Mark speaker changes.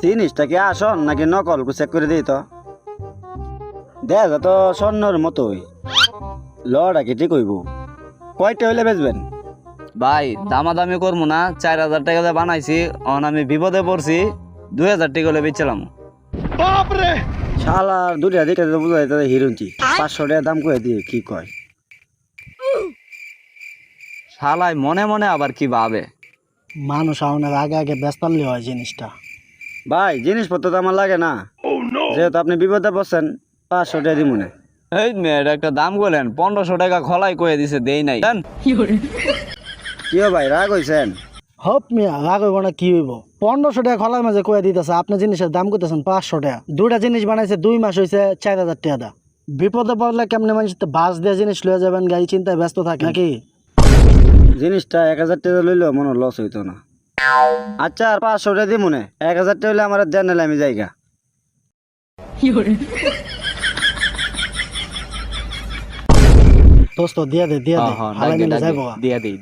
Speaker 1: জিনিসটা কি আসন নাকি নকল চেক করে দিই তো দেখা যা তো স্বর্ণর মতোই লড়া কি ঠিক হইব কয়টা হইলে বেচবেন?
Speaker 2: ভাই দামাদামি করবো না, 4,000 টাকা দিয়ে বানাইছি, অন আমি বিপদে পড়ছি, 2,000 টাকা হলে বেচলাম।
Speaker 1: শালার দুটা দিকে তো বুঝা যায় হিরুঞ্চি 500 টাকা দাম করে দিয়ে কি কয়।
Speaker 2: শালাই মনে মনে আবার কি ভাবে।
Speaker 3: মানুষ আউনের আগে আগে ব্যস্ত আনলে হয় জিনিসটা।
Speaker 1: ভাই জিনিসপত্র তো আমার লাগে না, যেহেতু আপনি বিপদে পড়ছেন 500 টাকা দিব না।
Speaker 2: এই মেয়ের একটা দাম বলেন, 1500 টাকা খলাই কয়ে দিছে, দেই নাই জান।
Speaker 1: কিও ভাই রাগ হইছেন?
Speaker 3: হপ মিয়া রাগ হইব না কি হইব? 1500 টাকা খোলার মাঝে কয়ে দিতেছে, আপনি জিনিসের দাম করতেছেন 500 টাকা। দুইটা জিনিস বানাইছে 2 মাস হয়েছে, 4,000 টাকা দা। বিপদে পড়লে কেমনে মানুষ বাস দিয়ে জিনিস লয়ে যাবেন, গাড়ি চিন্তায় ব্যস্ত থাকে নাকি?
Speaker 1: জিনিসটা 1000 টাকা লইলেও মনে লস হইতো না। আচ্ছা আর 500 টাকা দিব না, 1000 টাকা হইলে আমার দেন নাহলে আমি যাইগা।
Speaker 3: দোস্ত দিয়া দে দিয়া দে, হালাই মিলে যাইব।
Speaker 2: দিয়া দিই।